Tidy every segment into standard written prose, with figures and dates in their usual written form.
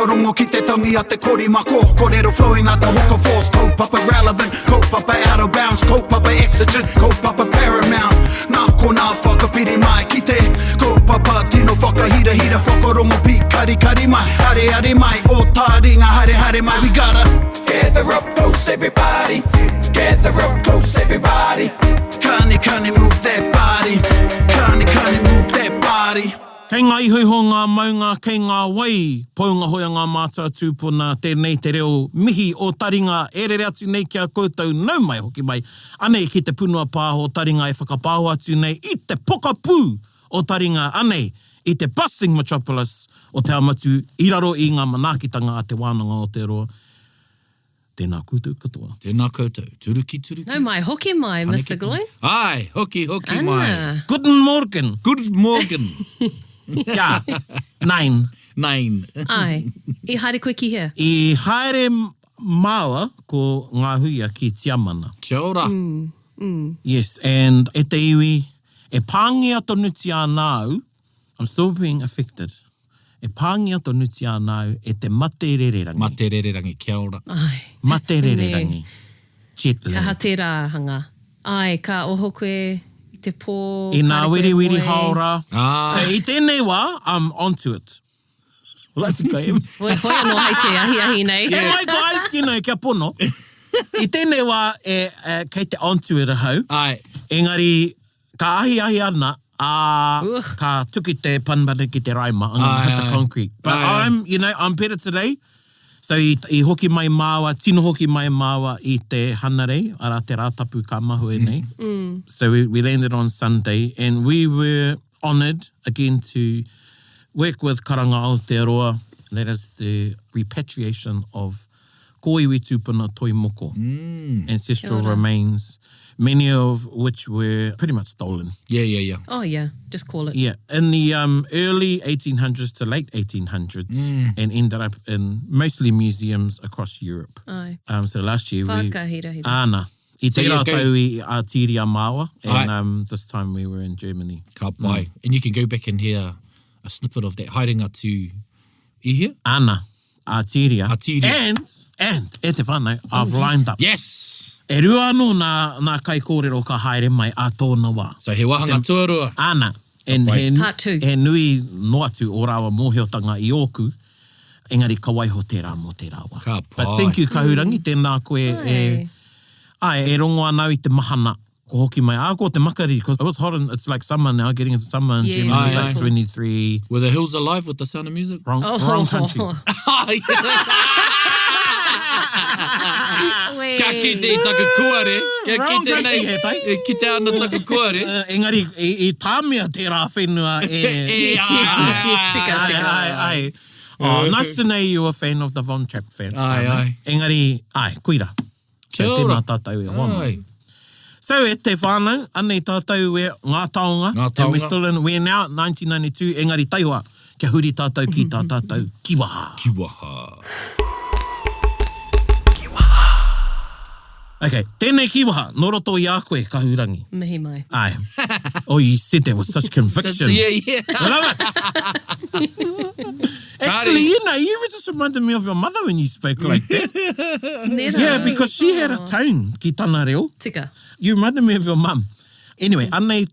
whakarongo ki te tangi a te korimako. Kōrero flowing out the hook of force. Kaupapa relevant, kaupapa out of bounds, kaupapa exigent, kaupapa paramount. Nā ko nā whakapiri mai ki te kaupapa tino whakahira whakarongo pi kari mai. Hare mai, o Taringa hare mai. We gotta gather up close everybody. Gather up close everybody. Kani move that body. Kani move that body. Kei ngā iho ngā maunga, kei ngā wai, paunga hoia ngā mātua tūpuna, tēnei te reo mihi o Taringa, e rere atu nei kia koutou nau mai hoki mai. Anei ki te punua pāho Taringa e whakapāho atu nei i te pokapū o Taringa, anei i te bustling metropolis o te amatu, i raro i ngā manaakitanga a te wānanga o Aotearoa. Tēnā koutou katoa. Tēnā koutou. Turuki. No mai, hoki mai, Mr. Gloy. Ai, hoki mai. Guten Morgen. Good morgen. Ja, nein. Ai, I haere koe ki hea? I haere māua ko ngā huia ki Tiamana. Kia ora. Yes, and e te iwi, e pāngia tonu ti anau, I'm still being affected. E pāngia tonu ti anau e te materererangi. Materererangi, kia ora. Ai. Materererangi. Jet lag. Ka ha te rāhanga. Ai, ka oho koe I te pō. I nā wiri haora. Ah. So I tēnei wā, I'm onto it. Like ka e. Hoi anō hei te ahi nei. E mai ko aiskino kia pono. I tēnei wā kei te onto it ahau. Ai. Engari, ka ahi ana, ka tuki te panbara ki te raima. I'm going to hit the concrete. But I'm better today. So I hoki mai māua, tino hoki mai māua I te hanarei, ara te rātapu ka mahu e nei. So we landed on Sunday and we were honoured again to work with Karanga Aotearoa. That is the repatriation of Kōiwi tūpuna toi moko, ancestral remains, many of which were pretty much stolen. Yeah. Oh yeah, just call it. Yeah, in the early 1800s to late 1800s and ended up in mostly museums across Europe. Ai. So last year Whakahira. Ana. I te So rātau I Aotearoa Māua, and this time we were in Germany. Ka pai. And you can go back and hear a snippet of that haerenga tū ihia. Ana. Aotearoa. Aotearoa. And e te whānau, I've lined up. Yes! E rua anō nā kai kōrero ka haere mai a tōna wā. So he wahanga tuarua. Ana. And Part two. He nui noatu o rāwa mōheotanga I oku, engari ka waiho tērā mō te rāwa. Ka pai. But thank you, Kahurangi, tēnā koe e rongo anau I te mahana ko hoki mai. Ko te makari, because it was hot and it's like summer now, getting into summer in Germany, it's like 23. Were the hills alive with the sound of music? Wrong country. Kia ki te taka kuare. Kia ki te Wrong nei. country, he tai. Ki te ana taka kuare. Engari, I tāmea tērā whenua Yes, tika. Oh, nice to know you're a fan of the Von Trapp fan. Ai. Engari, koira. Kia So ora. tēnā tātou e wama. Ai. So e te whānau, anei tātou e ngā taonga. Ngā taonga. And we're now 1992, engari taiwa, kia huri tātou ki tā tātou kiwaha. Kiwaha. Okay, tēnei kiwaha, noroto I a koe, Kahurangi. Mihi mai. Ai. Oh, you said that with such conviction. Yeah. I love it. Actually, you just reminded me of your mother when you spoke like that. Nera. Yeah, because she had a tone ki tāna reo. Tika. You reminded me of your mum. Anyway, anei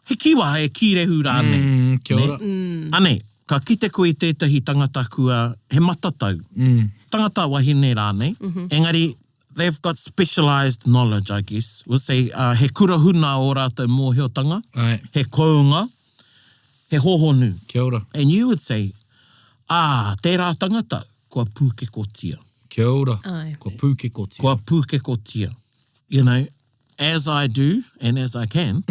he kiwaha e kirehu rānei. Kia ora. Anei, ka kite koe tētahi tangata kua he matatau. Tangata wahine rānei. Engari, they've got specialised knowledge, I guess. We'll say, he kurahuna o rātou mōheotanga, he kounga, he hohonu. Kia ora. And you would say, tērā tangata, kua pūkekotia. Kia ora. Ai. Kua pūkekotia. Kua pūkekotia. You know, as I do, and as I can,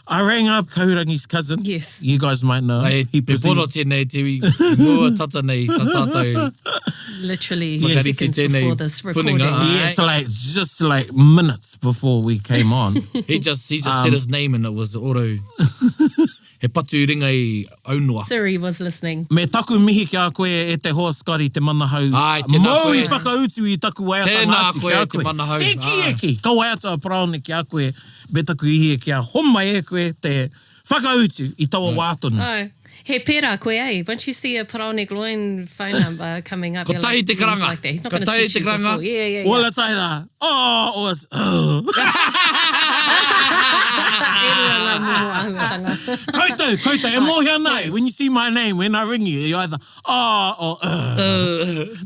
I rang up Kaurangi's cousin. Yes. You guys might know. Ai, He te poro presents... tēnei te mua tata nei, ta tātou. Literally Yes. seconds before this recording. Puninga. Yeah, so just minutes before we came on. He just said his name and it was oro. He patu ringa I aunua. Siri was listening. Me taku mihi kia koe e te hoa skari te manahau. Ai, tēnā Mau I koe. whakautu I taku waiata Tēnā Ngāti koe kia te koe. manahau. Eki. Ka waiata praone kia koe. Me taku ihi e kia homa e koe te whakautu I taua wātonu. Oh, He pērā koe ei. Once you see a Paraone Gloin phone number coming up, Ko you're tahi like, te karanga. like that. He's not Ko going to tahi teach te you karanga. before. Yeah. Ola tai rā. Oh, it's, Koutou, e mōhia nei. When you see my name, when I ring you, you either, or,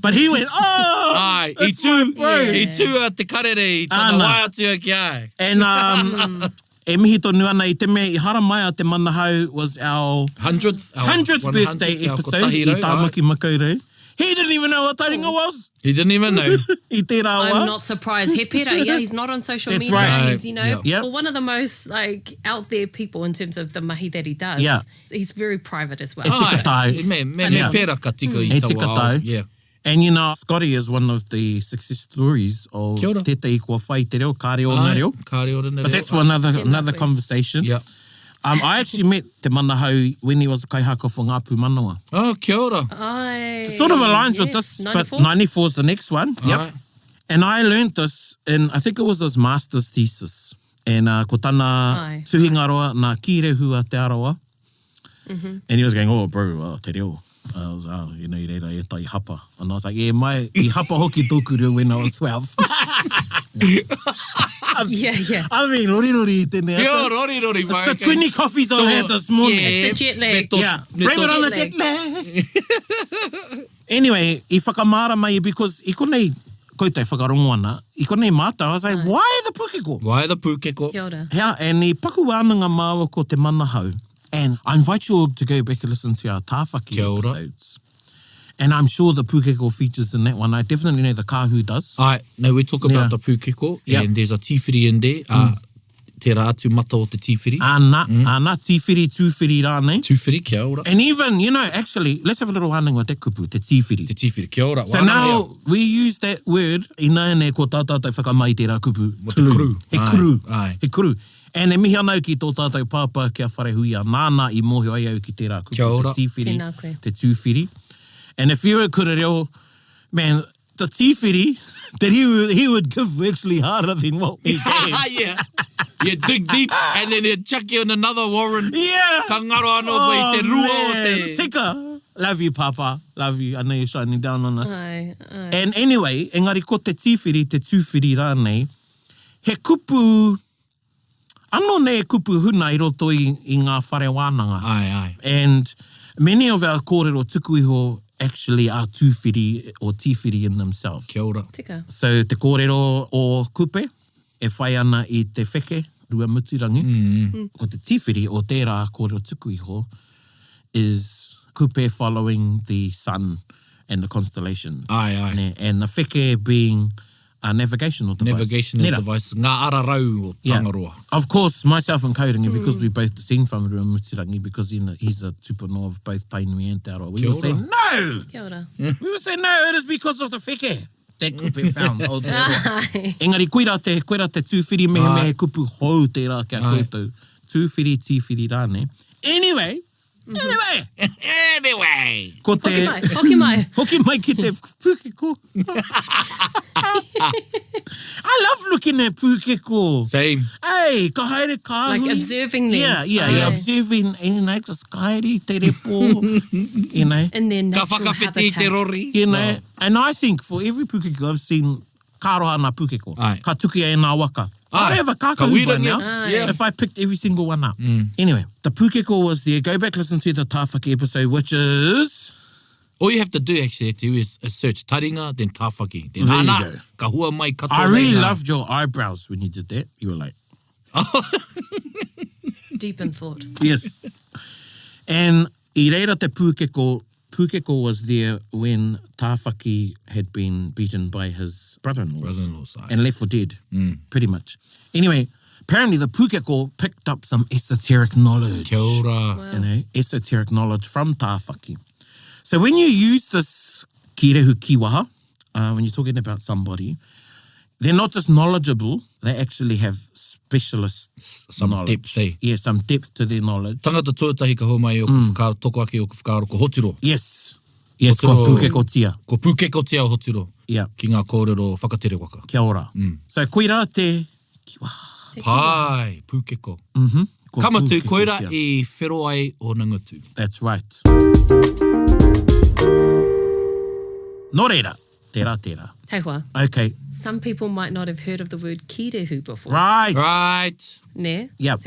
But he went, Ai, it's my bro. I tūa te karere, I tana wai atua ki ai. And, e mihi tonu ana I te mea, I hara mai a te manahau was our 100th birthday episode I Tāmaki Makaurau. He didn't even know what Taringa was. He didn't even know. I tērā wā. I'm not surprised. He pērā, he's not on social That's media. right. He's, Yep. well, one of the most out there people in terms of the mahi that he does. Yeah. He's very private as well. E tika tau. Me pēra ka tika I E taua tika ao. tau. Yeah. And you know, Scotty is one of the success stories of Kia ora. tētai kua whai te reo, kāre o na reo. Kāre ora na But reo. that's for another conversation. Yeah. I actually met te manahau when he was a kaihaka for Ngāpu Manawa. Oh, kia ora. Sort of aligns with this, 94? but 94 is the next one. Yep. Alright. And I learned this in, I think it was his master's thesis. And ko tana tuhingaroa nā kirehua te aroa. And he was going, oh, bro, te reo. I was, you know, I reira e tai hapa. And I was like, yeah, I hapa hoki tōku reo when I was 12. Yeah. I mean, rori tēnei. Kia rori, It's the 20 coffees I had this morning. It's the jet lag. Yeah, blame it on the jet lag. Anyway, I whakamara mai because I konei, koutou whakarongo ana, I konei mātou, I was like, why the pukeko? Why the pūkeko? Kia ora. Yeah, and I paku wānanga māua ko te manahau. And I invite you all to go back and listen to our tāwhaki Kia ora. episodes. And I'm sure the pūkeko features in that one. I definitely know the kāhu does. Ai, no, we talk about Yeah. the pūkeko, Yep. and there's a tīwhiri in there, tērā atu mata o te tīwhiri. Ana, tīwhiri, tūwhiri rānei. Tūwhiri, kia ora. And even, you know, actually, let's have a little wānanga te kupu, te tīwhiri. Te tīwhiri, kia ora. So Wānanga now hea. we use that word I nāne ko tā tātou whakamai tērā kupu. Mo te kuru. He Ai, kuru. ai. He kuru. And e mihi anau ki tō tātou pāpā kia wharehui a nāna I mōhio ai au ki tērā kupu. Kia ora. Te tīwhiri, Tēnā koe. te tūwhiri. And if you were kura reo, man, the tīwhiri that he would give were actually harder than what we gave. Yeah. You dig deep, and then you chuck you in another warren. Yeah. Ka ngaro anō pai te rua o te... Tika. Love you, Papa. Love you. I know you're shining down on us. Ai. And anyway, engari ko te tīwhiri, te tūwhiri rānei, he kupu, anō nei kupu huna I roto I ngā whare wānanga. Ai. And many of our kōrero tuku iho actually are tūwhiri or tīwhiri in themselves. Kia ora. Tika. So te kōrero o kupe, e whai ana I te wheke, rua muturangi. Ko te tīwhiri o tērā kōrero tuku iho is kupe following the sun and the constellations. Ai. Ne, and the wheke being a navigational device. Navigational Nera. device. Ngā ara rau o Tangaroa. Of course, myself and Kauringa, because we both descend from Ruamutirangi, because he's a tupuna of both Tainui and Te Aroa. We Kia would ora. say, no! Kia ora. We would say, no, it is because of the wheke that kupe found. O Te Aroa. Ai. Engari, koira te tūwhiri mehe kupu hou tērā kia Ai. koutou. Tūwhiri, tīwhiri rāne. Anyway, Anyway. ko te... Hoki mai. Hoki mai ki te pūkeko. I love looking at pūkeko. Same. Hey, ka haere kāhui. Like observing them. Yeah, Aye. observing, you know, just kairi, te repo, you know. In their Ka natural whakawhiti te habitat. rori. You know, and I think for every pūkeko I've seen, ka roha nā pūkeko. Aye. Ka tuki e nā waka. Aye. I have a Ka kākahu by wirangi. now. Aye. Yeah. If I picked every single one up. Anyway, the pūkeko was there. Go back, listen to the tāwhaki episode, which is... All you have to do actually to is search Taringa, then tāwhaki. Then There you ana, go. ka hua mai katoa I really nei ngā- loved your eyebrows when you did that. You were like, Deep in thought. yes. And I reira te pūkeko was there when Tāwhaki had been beaten by his brother-in-laws Brother-in-laws, aye. and left for dead, pretty much. Anyway, apparently the pūkeko picked up some esoteric knowledge. Kia ora. You know, esoteric knowledge from Tāwhaki. So when you use this kirehu kiwaha, when you're talking about somebody, they're not just knowledgeable, they actually have specialist Some knowledge. depth, eh? Yeah, some depth to their knowledge. Tangata tuatahi ka hau mai o ku whakaro, toko ake o ku whakaro ko hotiro. Yes. Yes, ko Hotiro- pūkeko tia. Ko pūkeko tia o hotiro. Yeah, Ki ngā kōrero whakatere waka. kia ora. So koira te kiwaha. Pai, pūkeko. Ko Kamatu, pūkeko koira tia. I whero ai o Nangutu. That's right. Nō reira, tērā. Teihua, Okay, some people might not have heard of the word kirehu before. right. Right. Ne? Yep.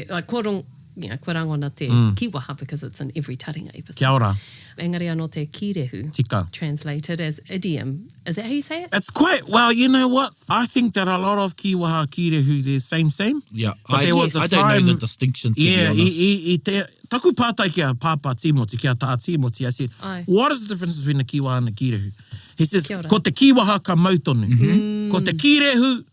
Like, ko rangona te kiwaha because it's in every Taringa episode. Kia ora, Engari anō te kirehu, tika. translated as idiom. Is that how you say it? It's quite, well, you know what? I think that a lot of kiwaha kirehu, they're same. Yeah. But there was a I don't time- know the distinction, to Yeah, be honest. taku pātai kia pāpā tīmoti, kia tā tīmoti. I said, Ai. what is the difference between the kiwaha and the kirehu? He says, Kia ora. ko te kiwaha ka mautonu. Ko te kirehu,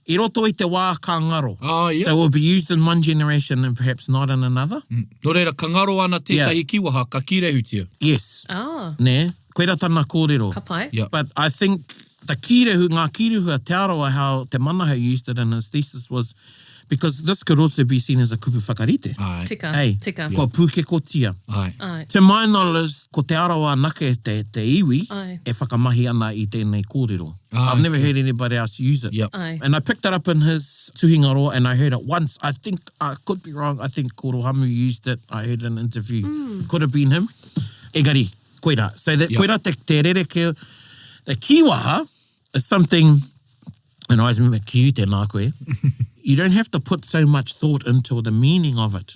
I roto I te wā ka ngaro. Oh, yeah. So it will be used in one generation and perhaps not in another. Nō reira, ka ngaro ana tētahi kiwaha, ka kirehutia. Yes. Ah, Ne? Koera tana kōrero. ka pai. Yeah. But I think the kirehu, ngā kirehu a Te Aroa, how Te Manaha used it in his thesis was because this could also be seen as a kupu whakarite. Ai. Tika, Hey, tika. ko pūkeko tia. Ai. Ai. To my knowledge, ko Te Aroa nake te iwi, Ai. e whakamahi ana I tēnei kōrero. Ai. I've never heard anybody else use it. Yep. Ai. And I picked it up in his Tūrangawaewae and I heard it once. I think, I could be wrong, I think Korohamu used it. I heard an interview. Could have been him. Engari, koira. So that, Yep. koira te rereke, the kiwaha is something, and I always remember ki te nā koe, you don't have to put so much thought into the meaning of it.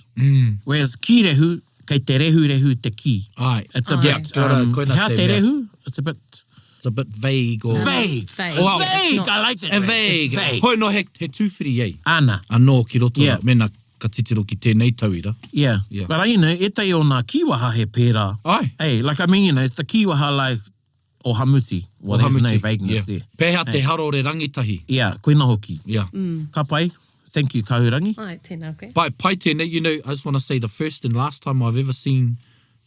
Whereas kirehu, kei te rehu te ki. Ai. It's a Ai. bit, Kia ora, koina how te te mea. rehu? It's a bit It's a bit vague or... vague. Vague. Oh, wow. It's not- I like that. E word. vague. It's vague. Hoi no, he tūwhiri ei. Ana. Anō ki roto Yeah. mena ka titiro ki tēnei tauira. Yeah. Yeah. But you know, e te o nā kiwaha he pērā. Ai. Hey, like I mean, you know, it's the kiwaha like, o hamuti. Well, there's no Hamuti. vagueness Yeah. there. Pēhea te haro re rangitahi. Yeah, koina hoki. Yeah. Ka pai. Thank you, Kaurangi. Ai, tēnā koe. Pai tēnei, you know, I just want to say the first and last time I've ever seen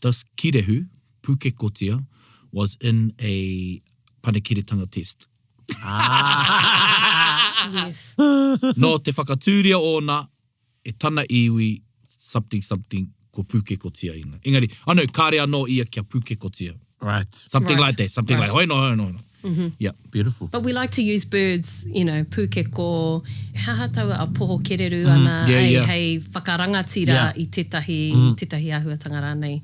this kirehu, pūkekotia, was in a panekiretanga test. Yes. No te whakatūria ona, e tana iwi, something, ko pūkekotia ina. Engari, anō, kāre anō ia kia pūkekotia. Right. Something Right. like that, something Right. like, hoi no. Yeah. Beautiful. But we like to use birds, you know, pūkeko, hahataua a poho kereru ana, yeah, yeah. hei whakarangatira Yeah. I tetahi ahuatanga rānei.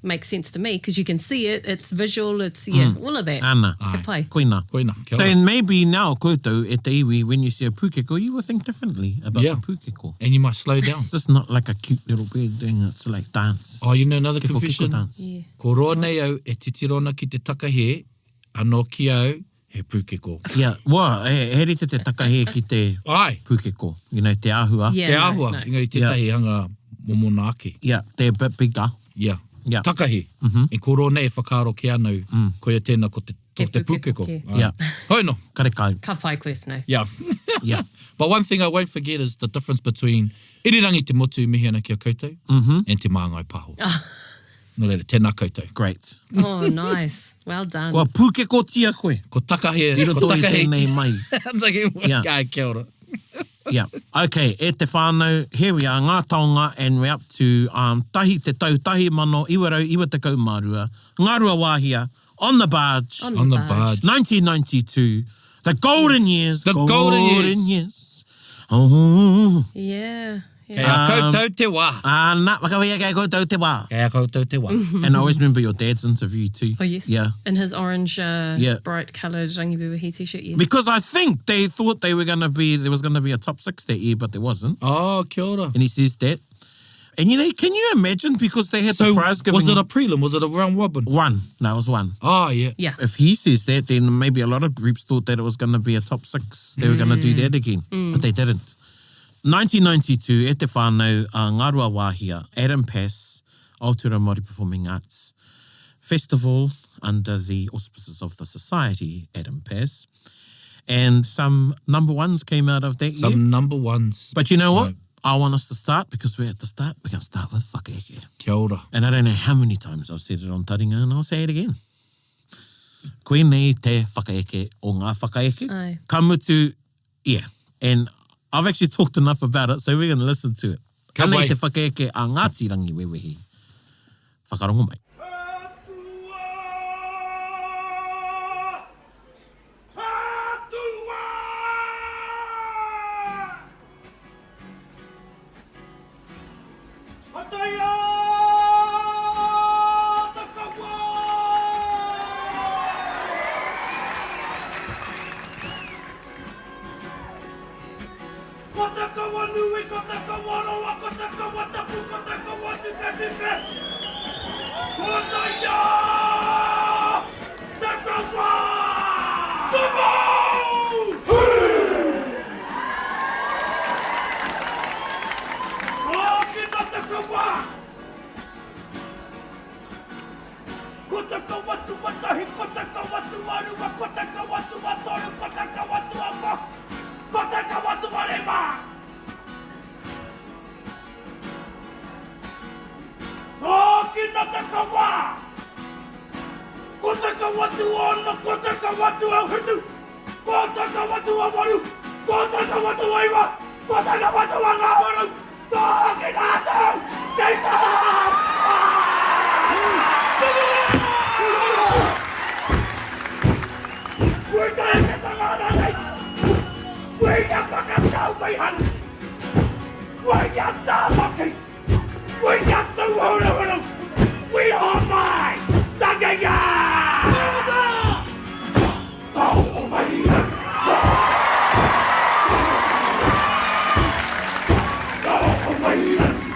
Makes sense to me, because you can see it, it's visual, it's, all of that. Ana. Ka pai. Koina. Koina, kia So ora. maybe now, koutou, e te iwi, when you see a pūkeko, you will think differently about Yeah. the pūkeko. And you might slow down. It's just not like a cute little bird doing it. It's like dance. Oh, you know another Kiko confession? dance. Yeah. Ko roa nei au e titirona ki te takahe, anō ki au he pūkeko. Yeah. Well, he rite te takahe ki te Ai, pūkeko. You know, te āhua. Yeah. te no, āhua, no. engari tētahi hanga momona ake. Yeah, they're a bit bigger. Yeah. Yeah. Takahe. E ko roa nei whakaaro ke anau, koia tēnā ko te pūkeko. pūkeko. Ai. Yeah. Hoi no. Karekau. Ka pai koe snow. Yeah. Yeah. But one thing I won't forget is the difference between irirangi te motu mihi ana kia koutou and te māngai paho. No reira, tēnā koutou. Great. Oh, nice. Well done. Kua pūkeko tia koe. Ko takahe, I roto ko i takahe. tēnei mai. Yeah. Ai, kia ora. Yeah. Okay, e te whānau, here we are, ngā taonga, and we're up to tahi te tau, tahi mano, iwarau, iwa te kaumārua, ngārua wāhia, on the barge, On the barge. 1992, the golden years. The golden years. Oh. Yeah. Kei Yeah. a koutou te wā. Nā, wakawea kei koutou te wā. Kei a koutou te wā. And I always remember your dad's interview too. Oh, yes. Yeah. In his orange, Yeah. bright coloured rangibuwahi t-shirt, yeah. Because I think they thought there was going to be a top 6 that year, but there wasn't. Oh, kia ora. And he says that. And you know, can you imagine, because they had So, the prize giving... was it a prelim? Was it a round robin? One. No, it was one. Oh, yeah. Yeah. If he says that, then maybe a lot of groups thought that it was going to be a top 6. They were going to do that again. But they didn't. 1992, e te whānau, Ngārua Wāhia, ATMPAS, Aotearoa Māori Performing Arts Festival under the auspices of the society, ATMPAS. And some number ones came out of that year. Some number ones. But you know what? Right. I want us to start, because we're at the start. We're going to start with whakaeke. Kia ora. And I don't know how many times I've said it on Taringa, and I'll say it again. Koe nei te whakaeke o ngā whakaeke. Ai. Ka mutu, yeah. And I've actually talked enough about it, so we're going to listen to it. Ka Ka nei wai. te whakaeke a Ngāti Rangiwewehi. Whakarongo mai. Kota ka watu watahi, kota ka watu marua, kota ka watu watoru, kota ka watu apa, kota ka watu warema. Hoki na te kawa. Kota ka watu ono, kota ka watu au hitu, kota ka watu awaru, kota ka watu aiwa, kota ka watu angawaru, toki na te, keita! We're going to get another night. We're going to get down by hand. We're going to monkey. We're going to roll. We are mine. Tagaya. Oh my God. Oh my God.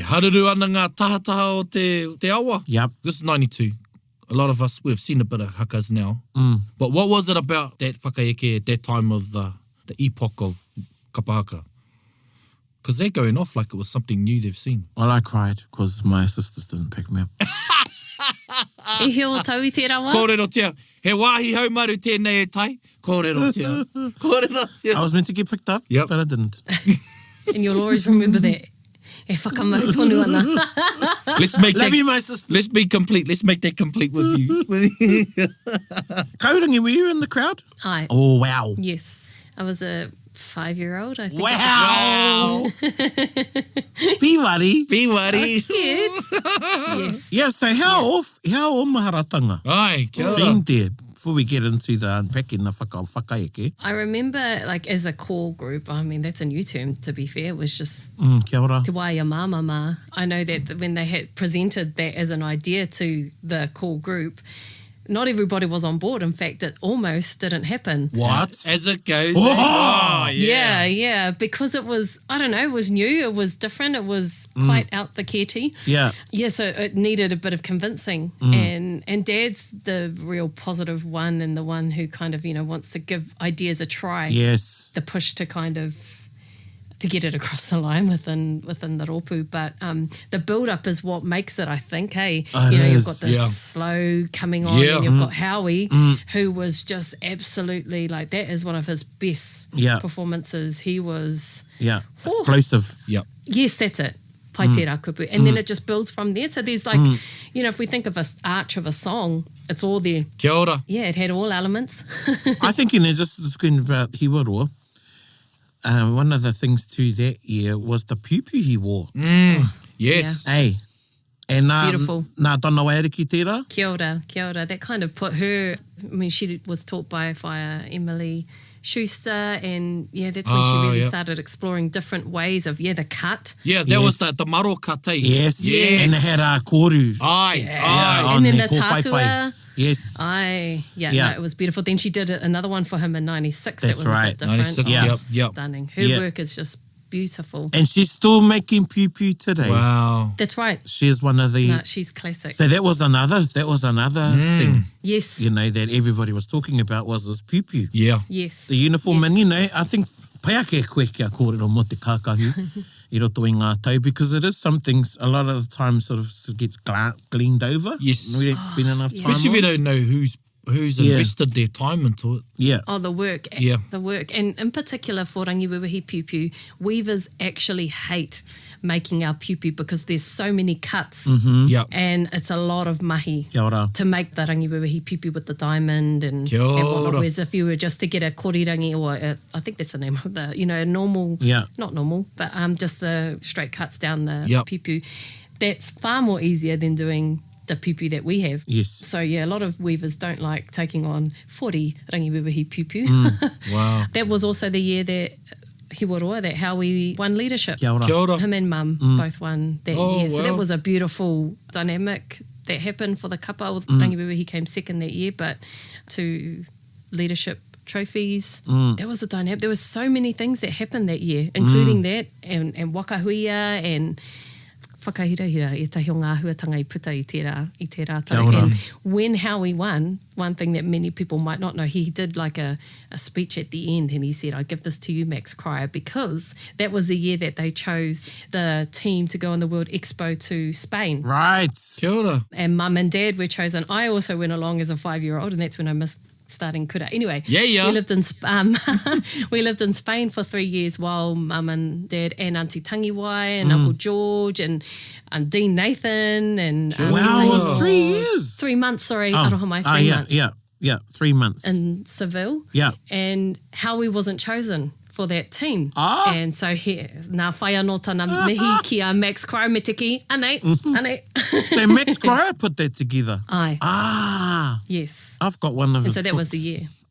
Haruru ana ngā tahataha o te awa. Yep. This is 92. A lot of us, we've seen a bit of hakas now. But what was it about that whakaeke at that time of the epoch of kapahaka? Because they're going off like it was something new they've seen. Well, I cried because my sisters didn't pick me up. E heo tau I te rawa? Kōrero tia. He wāhi haumaru tēnei e tai. Kōrero tia. Kōrero tia. I was meant to get picked up, Yep. but I didn't. And you'll always remember that. E whakamau tonu ana. Let's make Love that, you, my sister. let's be complete. Let's make that complete with you. Kaurangi, were you in the crowd? Ai. Oh, wow. Yes. I was a 5-year-old, I think. Wow. Piwari. Piwari. Cute. Yes. Yeah, so how o maharatanga? Ai, kia ora. Been there before we get into the unpacking the whakaeke. I remember, like, as a core group, I mean, that's a new term, to be fair, it was just Kia ora. te waia māmama. I know that when they had presented that as an idea to the core group, not everybody was on board. In fact, it almost didn't happen. What? As it goes. Oh, Yeah, because it was, I don't know, it was new, it was different, it was quite out the keti. Yeah. Yeah, so it needed a bit of convincing. And Dad's the real positive one and the one who kind of, you know, wants to give ideas a try. Yes. The push to kind of to get it across the line within the rōpū. But the build-up is what makes it, I think, hey? You've got this slow coming on, and you've got Howie, who was just absolutely, like, that is one of his best performances. He was... explosive. Yes, that's it. Pai tērā kupu. And then it just builds from there. So there's like, if we think of an arch of a song, it's all there. Kia ora. Yeah, it had all elements. I think, just talking about Hiwaroa, one of the things too that year was the piupiu he wore. Yes. Hey. And beautiful. Nā Tūrangawaewae ki tērā. Kia ora, kia ora. That kind of put her, she was taught by Emily Schuster, and that's when she really started exploring different ways of the cut. Yeah, that was the maro cut, eh? Yes. And they had koru. Aye. And then the tatua. Yes. No, it was beautiful. Then she did another one for him in 96. That's that was right. a bit different. 96, yep. Stunning. Her work is just beautiful. And she's still making piupiu today. Wow. That's right. She is one of the... No, she's classic. So that was another thing. Yes. That everybody was talking about was this piupiu. Yeah. Yes. The uniform, and I think paiake koe kia kōrero mo te kākahu I roto i ngā tau, because it is something a lot of the time sort of gets gleaned over. Yes. We don't spend enough time Especially if you on. don't know who's invested their time into it. Yeah. Oh, the work. Yeah. The work. And in particular for Rangiwewehi piupiu, weavers actually hate making our piupiu because there's so many cuts and it's a lot of mahi Kia ora. to make the Rangiwewehi piupiu with the diamond and Kia ora. whatnot. Whereas if you were just to get a korirangi or I think that's the name of the, a normal, not normal, but just the straight cuts down the piupiu, that's far more easier than doing the piupiu that we have. Yes. So a lot of weavers don't like taking on 40 Rangiwewehi piupiu. Wow. That was also the year that Hiwaroa, that Howie won leadership. Kia ora. Kia ora. Him and Mum both won that year. So that was a beautiful dynamic that happened for the kapa. Rangiwewehi, he came second that year, but 2 leadership trophies. That was a dynamic. There was so many things that happened that year, including that and wakahuia and whakahirahira e tahi o ngā huatanga I puta I tērā tau. And when Howie won, one thing that many people might not know, he did like a speech at the end and he said, I give this to you, Max Cryer, because that was the year that they chose the team to go on the World Expo to Spain. Right. Kia ora. And Mum and Dad were chosen. I also went along as a 5-year-old, and that's when I missed starting kura. Anyway, we lived in Spain for 3 years while Mum and Dad and Auntie Tangiwai and Uncle George and Dean Nathan and Wow, it was 3 years. 3 months, sorry, Aroha mai, 3 months. Yeah, 3 months. In Seville. Yeah. And Howie wasn't chosen for that team. And so here, nā whaia no tāna mihi ki a Max Cryer me te ki, anei. So Max Cryer put that together. Aye. Yes. I've got one of his And so that was the books.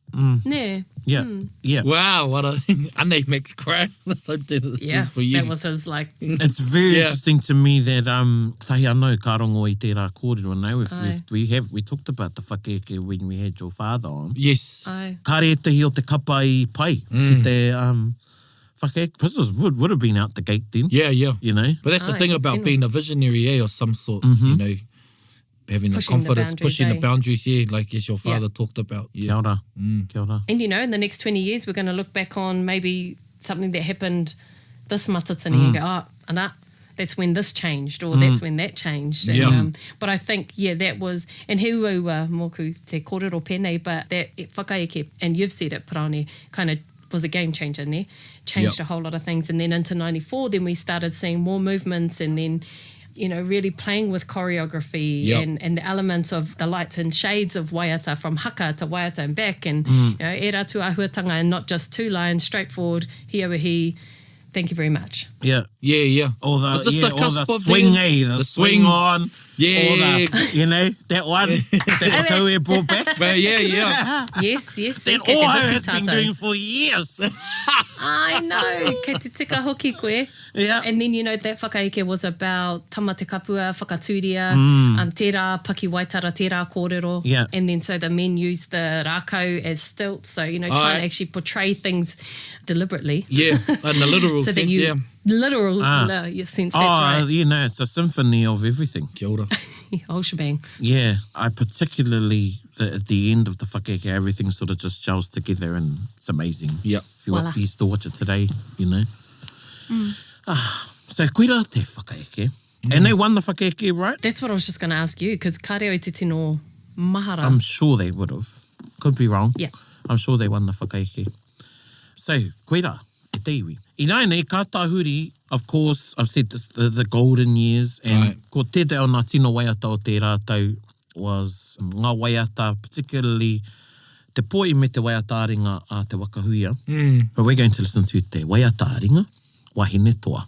year. Yeah. Wow, what a Ane Max Cryer. That's so this is for you. That was his like. It's very interesting to me that tahi anō ka rongo I tērā kōrero. Now we talked about the whakeake when we had your father on. Yes. Aye. Ka retahi o te kapa I pai ki te whakeake. This would have been out the gate then. Yeah. But that's the Aye, thing about certainly. being a visionary, of some sort, having Pushing the confidence, the boundaries, pushing the boundaries, like as your father talked about. Kia ora. Kia ora. And in the next 20 years, we're going to look back on maybe something that happened this matatini and go, ana, that's when this changed, or that's when that changed. And, but I think, that was, and he ua moku te kōrero pēnei, but that whakaeke, and you've said it, Parane, kind of was a game changer, ne? Changed a whole lot of things. And then into 94, then we started seeing more movements and then, really playing with choreography and the elements of the lights and shades of waiata, from haka to waiata and back, and e ratu ahuatanga, and not just 2 lines, straightforward, hiawahi, thank you very much. Yeah. All Was this the all cusp the of swing, the the swing on. Yeah. All the, that one that Koe brought back. But Yes. That Oho has been doing for years. I know, kei te tika hoki koe. Yeah. And then, that whakaeke was about tama te kapua, whakatūria, tērā paki waitara, tērā kōrero. Yeah. And then so the men use the rākau as stilts, so, try and actually portray things deliberately. Yeah, in the literal So that sense, you, literal your sense, that's right. It's a symphony of everything. Kia ora. Whole shebang. Yeah, I particularly, at the end of the whakeake, everything sort of just gels together and it's amazing. Yeah. If you still watch it today, So koira te whakaeke. And they won the whakaeke, right? That's what I was just going to ask you, because ka reo te tino mahara. I'm sure they would have. Could be wrong. Yeah. I'm sure they won the whakaeke. So, koira, e te iwi. I nei, ka tahuri, of course, I've said this, the golden years, and Right. ko tētai o ngā tino waiata o te rātau was ngā waiata, particularly te poi me te waiata aringa a te wakahuia. But we're going to listen to te waiata aringa, wahine toa.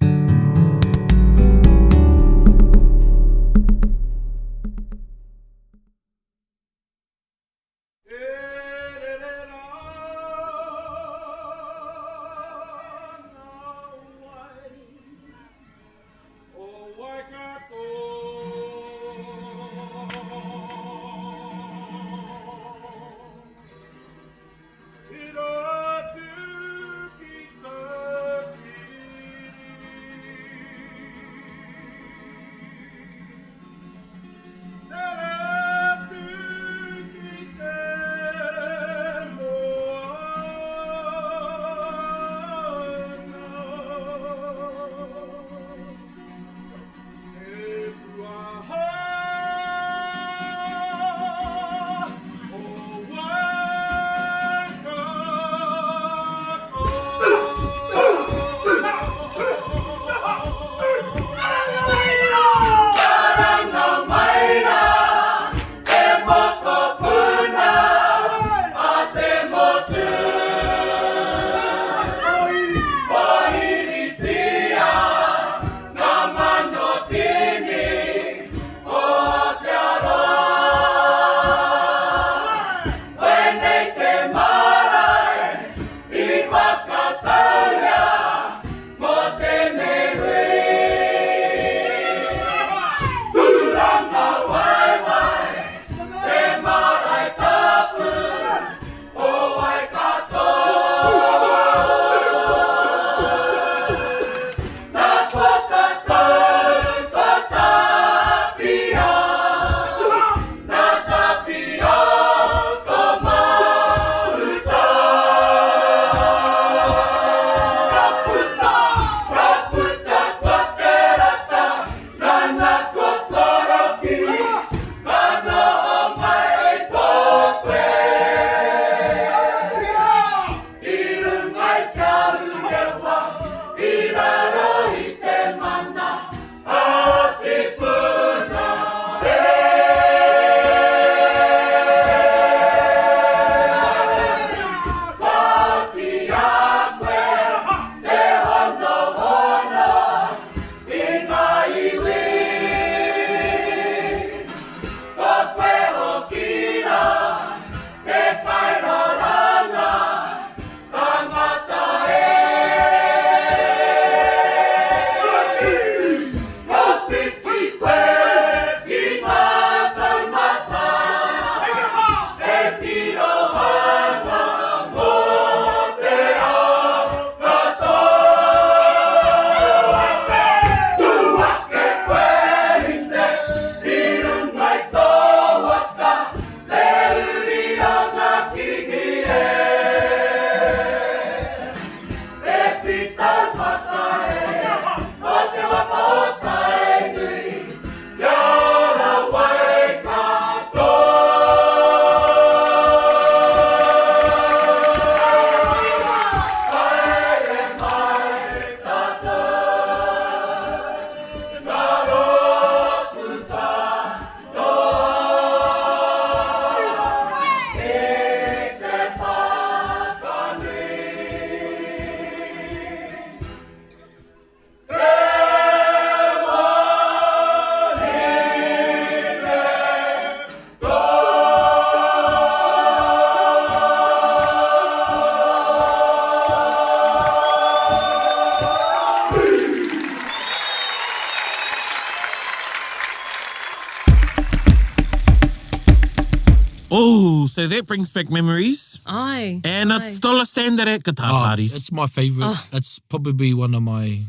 Oh, so that brings back memories. Aye. And it's still a standard at guitar parties. It's my favourite. Oh. It's probably one of my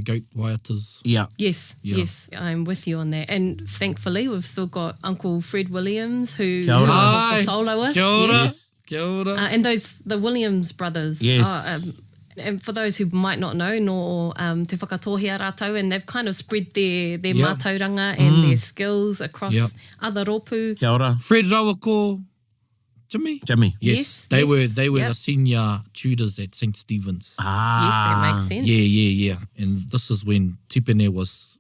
goat waiatas. Yeah. Yes, Yeah. yes, I'm with you on that. And thankfully, we've still got Uncle Fred Williams, who Kia ora. was the soloist. Kia ora. Yes. Kia ora. And the Williams brothers. Yes. And for those who might not know, no te whakatohia rātou, and they've kind of spread their mātauranga and their skills across other rōpū. Kia ora. Fred Rawako, Jimmy? Yes. They were the senior tutors at St. Stephen's. Yes, that makes sense. Yeah. And this is when Tipene was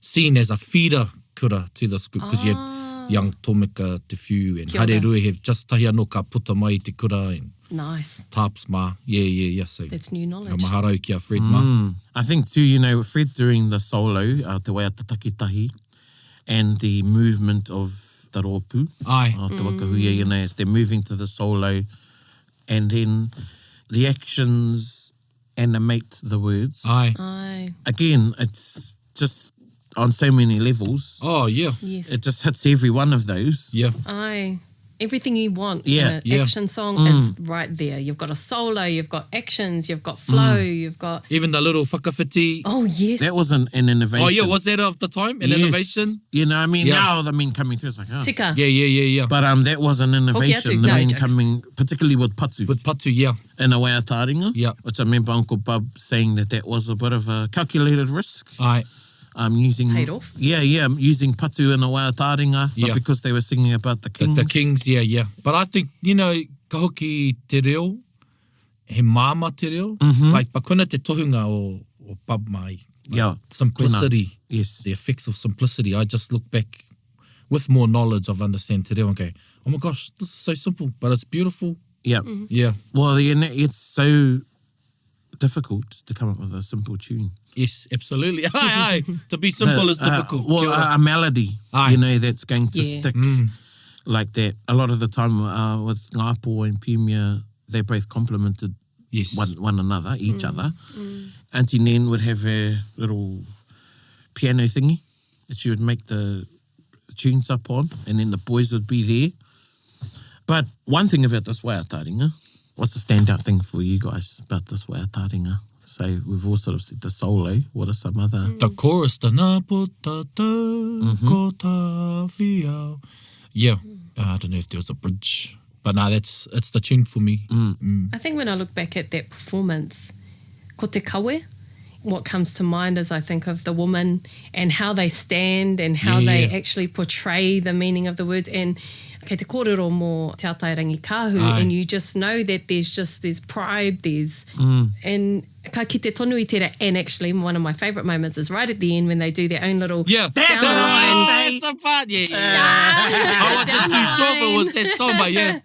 seen as a feeder kura to this group, because you have young Tomika, Te Whiu, and Harerue have just tahi anō ka puta mai te kura, and Nice. Taps ma. Yeah. So, That's new knowledge. maharau kia Fred ma. I think too, you know, Fred doing the solo, te waiata takitahi, and the movement of the rōpū. Aye. Te wakahuia, you know, as they're moving to the solo, and then the actions animate the words. Aye. Again, it's just on so many levels. Oh, yeah. Yes. It just hits every one of those. Yeah. Aye. Everything you want Yeah, in an action song is right there. You've got a solo, you've got actions, you've got flow, you've got... Even the little whakawhiti. Oh, yes. That was an innovation. Oh, yeah, was that of the time? An innovation? You know, I mean, Yeah. now the men coming through, it's like, oh. Tika. Yeah. But that was an innovation. atu, The no men jokes. coming, particularly with patu. With patu, yeah. In a way of Taringa. Yeah. Which I remember Uncle Bub saying that was a bit of a calculated risk. Aye. Using Paid off. Yeah, using patu in a way of Taringa, but Yeah. because they were singing about the kings. The kings, yeah. But I think, you know, ka hoki te reo, he māma te reo, like pakuna te tohunga o pub mai. Like Yeah. Simplicity. Yes. The effects of simplicity. I just look back with more knowledge of understand te reo and go, oh my gosh, this is so simple, but it's beautiful. Yeah. Yeah. Well, it's so difficult to come up with a simple tune. Yes, absolutely. Aye. To be simple is difficult. Kia ora. A melody, Aye. you know, that's going to Yeah. stick like that. A lot of the time with Ngāpo and Pimia, they both complemented Yes. one another, each other. Auntie Nen would have her little piano thingy that she would make the tunes up on, and then the boys would be there. But one thing about this wai a Taringa, what's the standout thing for you guys about this wai a Taringa? So we've all sort of said the solo. What are some other... The chorus, the nā po tātou, ko tā whiau. Yeah, I don't know if there was a bridge. But no, it's the tune for me. I think when I look back at that performance, ko te kawe, what comes to mind is I think of the woman and how they stand and how they actually portray the meaning of the words. And kei te kōrero mō te atairangi kāhu, and you just know that there's pride, and ka ki te tonu I tera, and actually one of my favourite moments is right at the end when they do their own little Yeah. down the line. That's the part. Yeah. I wasn't too sure if it was that song, but yeah.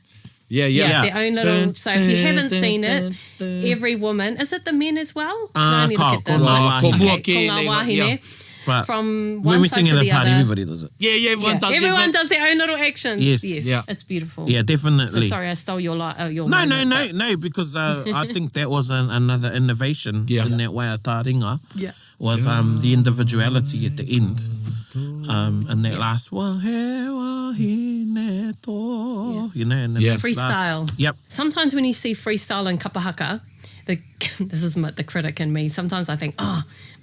Yeah, their own little. So if you haven't seen it, every woman, is it the men as well? 'Cause I only look at ko ngā wahine. ko ngā wahine. But From when one we side sing to at a the party, other. everybody does it. Yeah, everyone does Everyone it. does their own little actions. Yes. Yeah. It's beautiful. Yeah, So definitely. sorry, I stole your your No, moment, no, because I think that was another innovation in that way of Taringa. Yeah. Was the individuality at the end. And that last wahe wahine to, you know, and then Yeah. that Freestyle. last, yep. Sometimes when you see freestyle in kapahaka, this is the critic in me. Sometimes I think,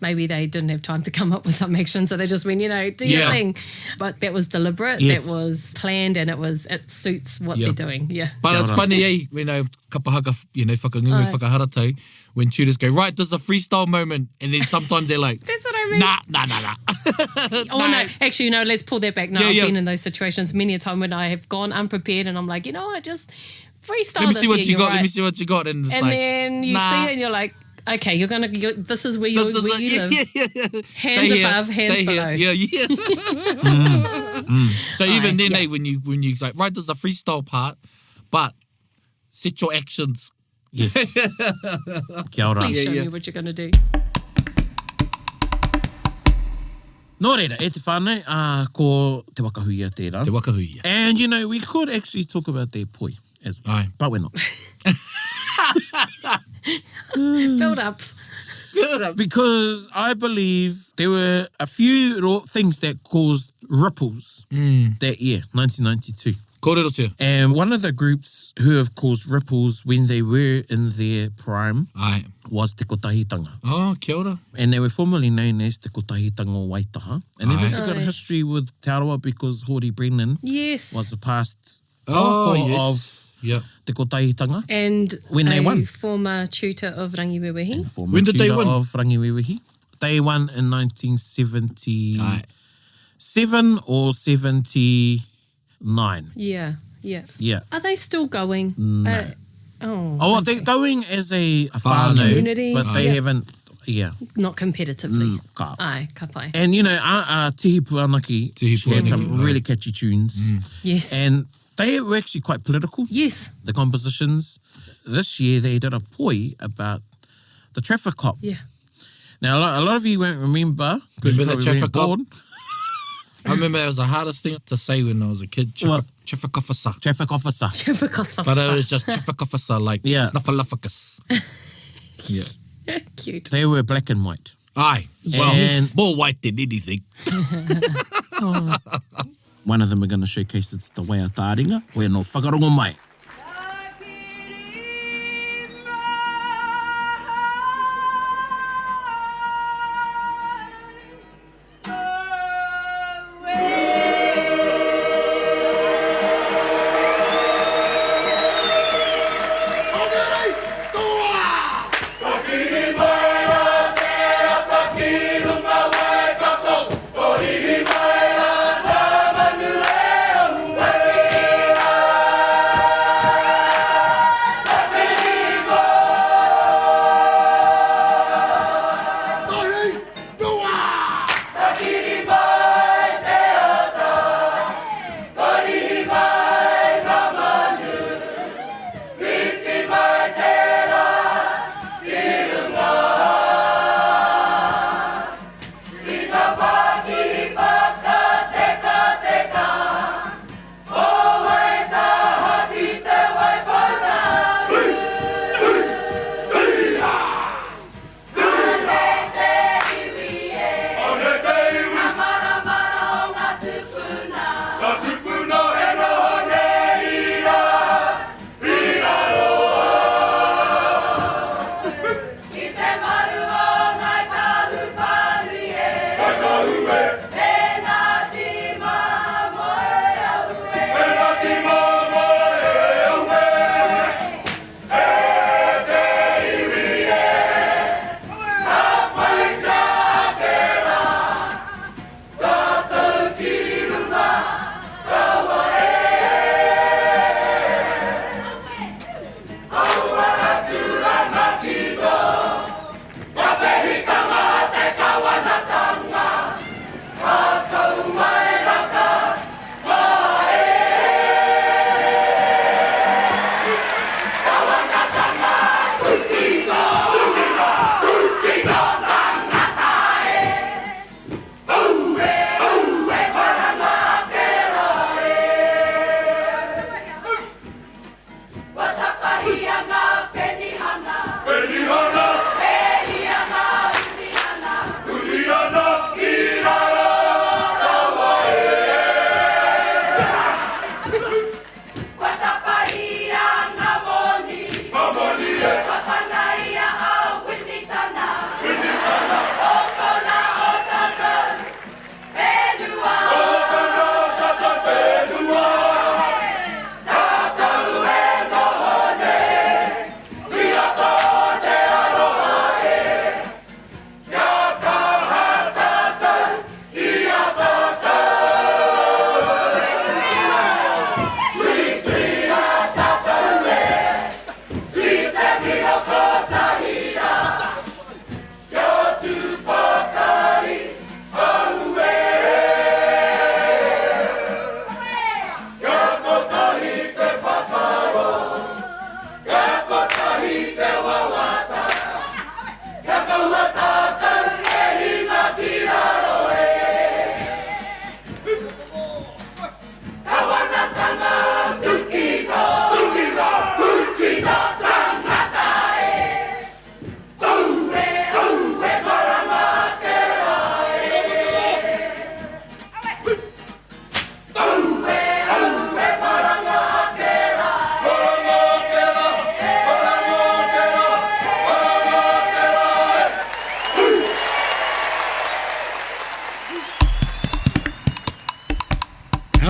maybe they didn't have time to come up with some action, so they just went, do your thing. But that was deliberate, Yes. that was planned, and it suits what they're doing. Yeah. But it's funny, kapahaka, whakangungu, whakaharatau, when tutors go, right, there's a freestyle moment, and then sometimes they're like, That's what I mean. nah. Oh, no. Actually, no, let's pull that back. No, Yeah, I've yeah. been in those situations many a time when I have gone unprepared and I'm like, I just freestyle Let me this. see what Yeah, you you're got, right. let me see what you got. And it's And like, then you nah. see it and you're like, okay, this is where you This is live. Yeah. Hands Stay here, above, hands stay below. here. Yeah. So even then, yeah. when you like, right, there's the freestyle part, but set your actions. Yes. Kia ora. Please show yeah. me what you're going to do. Nō reira, e te whānau, ko te wakahuia tērā. Te wakahuia. And, we could actually talk about their poi as well. Aye. But we're not. Build-ups. Because I believe there were a few things that caused ripples that year, 1992. Kōrero tia. And one of the groups who have caused ripples when they were in their prime Aye. was Te Kotahitanga. Oh, kia ora. And they were formerly known as Te Kotahitanga o Waitaha. And they've Aye. also got a Aye. history with Te Aroa because Hori Brennan Yes. was the past Oh, toko yes. of Yeah. Te kotahitanga. And When they won. former tutor of Rangiwewehi. Former When did they tutor win? Of Rangiwewehi. They won in 1977 Aye. or 79. Yeah. Yeah. Are they still going? No. Oh, They're going as a Whānau. whānau, Community. but they Yeah. haven't, not competitively. ka. Aye, ka pai. And, you know, Tihi Puanaki, Tihi she had some Puanaki, really catchy tunes. Yes. And they were actually quite political, yes. the compositions. This year, they did a poi about the traffic cop. Yeah. Now, a lot of you won't remember, because you Remember the probably traffic weren't cop? born. I remember it was the hardest thing to say when I was a kid. What? Traffic officer. Traffic officer. But it was just traffic officer, like Yeah. snuffleupagus. Yeah. Cute. They were black and white. Aye. Well, And- more white than anything. One of them we're going to showcase, it's the Wea Taringa. We're no whakarongo mai.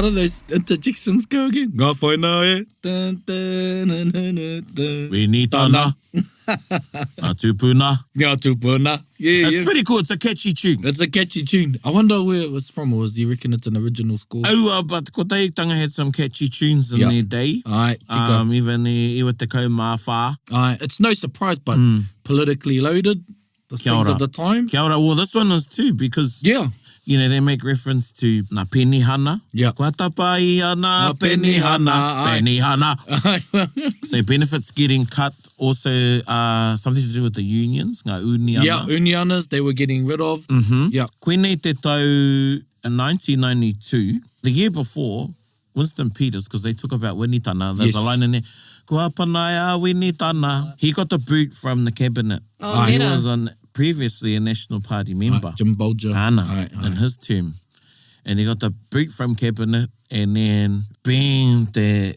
how do those interjections go again? Ngā whainau e. Dun, dun, dun, dun, dun, dun. We need tāna. Ngā tūpuna. Ngā tūpuna. Yeah, It's yeah. pretty cool. It's a catchy tune. It's a catchy tune. I wonder where it was from, or do you reckon it's an original score? But ko Taitanga had some catchy tunes in Yeah. their day. Ai, tika. Even Iwa Te Kau Mā Whā. Ai, it's no surprise, but politically loaded, the Kia things ora. of the time. Kia ora. Well, this one is too, because Yeah. you know, they make reference to Ngā Penihana. Yeah. Kua tapai ana, Ngā penihana, penihana, ai. penihana. So benefits getting cut. Also, something to do with the unions. Ngā uniana. Yeah, unianas, they were getting rid of. Yeah. Koenei te tau in 1992, the year before, Winston Peters, because they talk about Winitana, there's Yes. a line in there, Kua panaia Winitana. He got the boot from the cabinet. Oh, He nera. was previously a National Party member. Jim Bolger. Ana, Ai, ai. in his term. And he got the boot from cabinet, and then being te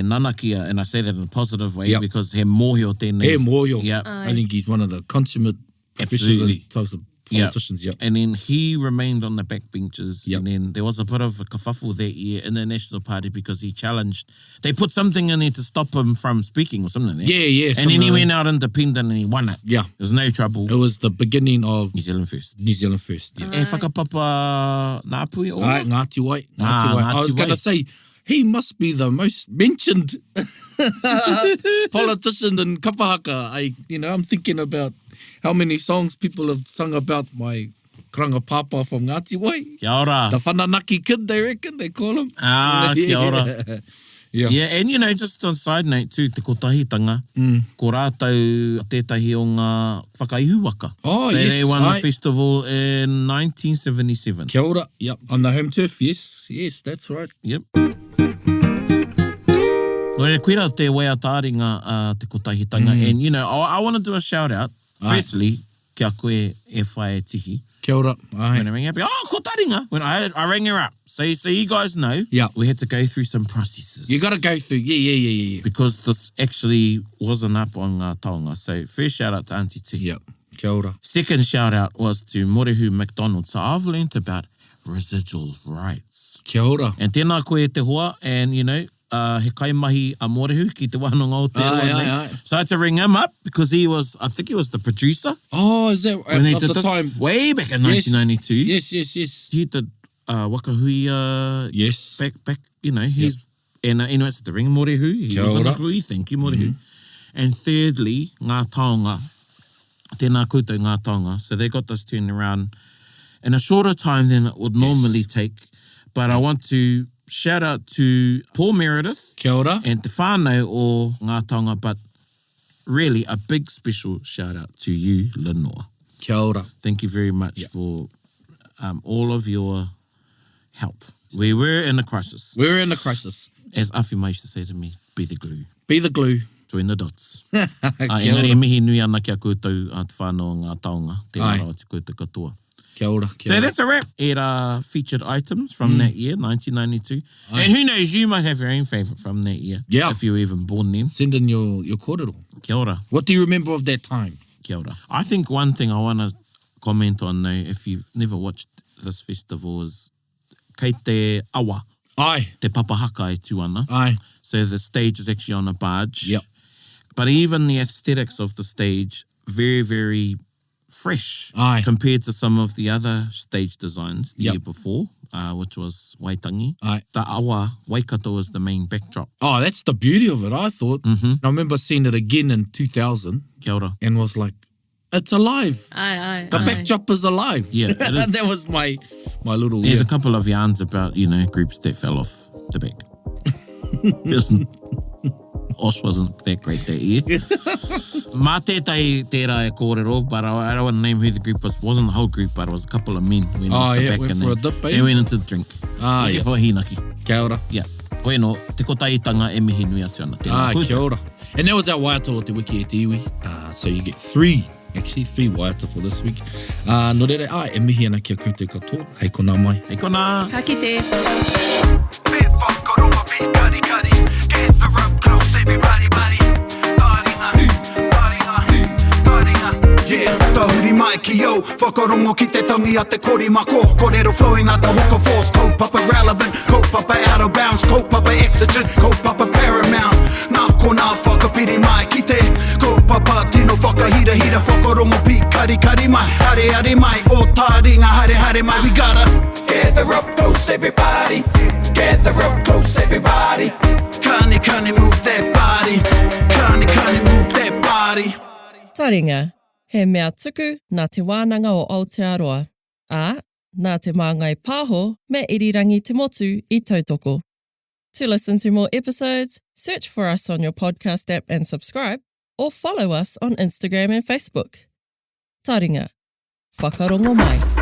nanakia, and I say that in a positive way, Yep. because he mōhio tēnei. He mōhio. Yep. I think he's one of the consummate officials Absolutely. and types of Yeah. politicians. Yeah. And then he remained on the backbenches. Yep. And then there was a bit of a kerfuffle that year in the National Party because he challenged. They put something in there to stop him from speaking or something like that. Yeah, yeah. And then he went out independent and he won it. Yeah. There was no trouble. It was the beginning of New Zealand first. New Zealand first. Yeah. E whakapapa Ngāpui o? Ai, Ngāti Wai. Ngāti Ah, Wai. I Ngāti was going to Wai. say, he must be the most mentioned politician in Kapahaka. I'm thinking about how many songs people have sung about my karanga papa from Ngāti Wai. Kia ora. The Whananaki kid, they reckon, they call him. Ah, kia ora. Yeah. Yeah, and just on side note too, te kotahitanga, ko rātou tētahi o ngā whakaihuwaka. Oh, so yes, they won ai. the festival in 1977. Kia ora. Yep. On the home turf, yes. Yes, that's right. Yep. Nō koe te wea Taringa te kotahitanga, and I want to do a shout out. Firstly, kia koe e whae tihi. Kia ora. Ai. When I rang up, ko Taringa. When I rang her up. So you guys know, Yeah. we had to go through some processes. You got to go through. Yeah. Because this actually wasn't up on Ngā Taonga. So first shout out to Auntie Tihi. Yeah. Kia ora. Second shout out was to Morehu McDonald. So I've learnt about residual rights. Kia ora. And tēnā koe te hoa, and he kaimahi a Morehu ki te wānanga o Aotearoa. Ai. So I had to ring him up because I think he was the producer. Oh, is that When he at did the this time? way back in Yes. 1992. Yes. He did Wakahui Yes. back, he's, and anyways, the ring Morehu, he Kia was in the ora. hui, thank you Morehu. And thirdly, Ngā Taonga, tēnā koutou Ngā Taonga, so they got this turned around in a shorter time than it would normally take, but I want to shout out to Paul Meredith Kia ora. and te whānau o Ngā Taonga, but really a big special shout out to you, Lenoa. Kia ora. Thank you very much for all of your help. We were in a crisis. We're in a crisis. As Awhimaa used to say to me, be the glue. Be the glue. Join the dots. Kia Engari e ora. mihi nui ana kia koutou te whānau o Ngā Taonga. Tēnā Ai. rawa te koutou katoa. Kia ora. So that's a wrap. It featured items from that year, 1992. And who knows, you might have your own favourite from that year. Yeah. If you were even born then. Send in your kōrero. Kia ora. What do you remember of that time? Kia ora. I think one thing I want to comment on though, if you've never watched this festival, is kei te awa, Ai. te papahaka e tuana. Ai. So the stage is actually on a barge. Yep. But even the aesthetics of the stage, very, very fresh Aye. compared to some of the other stage designs the Yep. year before, which was Waitangi. Aye. The awa, Waikato was the main backdrop. Oh, that's the beauty of it, I thought. I remember seeing it again in 2000 Kia ora. and was like, it's alive. Aye. The backdrop is alive. Yeah, it is. That was my little... There's a couple of yarns about, groups that fell off the back. Osh wasn't that great that year. Mā tētai tērā e kōrero, but I don't want to name who the group was. It wasn't the whole group, but it was a couple of men went off the back went and for they, a dip, eh? they went into the drink. Ah, Looking yeah. for a hinaki. Kia ora. Yeah. Koe no, te kotaitanga e mihi nui atu ana. Tēnā koutou. Kia ora. And that was our waiata o te wiki e te iwi. So you get three waiata for this week. No rere, e mihi ana kia koutou katoa. Hei kona mai. Hei kona. Ka kite. Bit whakaronga, bit kari. Get the rope close, everybody. Taringa. Yeah, tahuri mai mai ki o whakarongo ki te tangi a te korimako Korero flowing out the hook force Kaupapa relevant, kaupapa out of bounds Kaupapa exigent, kaupapa paramount Nā kona whakapiri mai ki te Kaupapa tino whakahira hira Whakarongo pi kari kari mai Hare hare mai, o Taringa hare hare mai We gotta gather up close everybody Gather up close everybody Kani kani move that body Kani kani move that body Taringa, he mea tuku nā te wānanga o Aotearoa, ā, nā te māngai pāho me irirangi te motu I tautoko. To listen to more episodes, search for us on your podcast app and subscribe, or follow us on Instagram and Facebook. Taringa, whakarongo mai.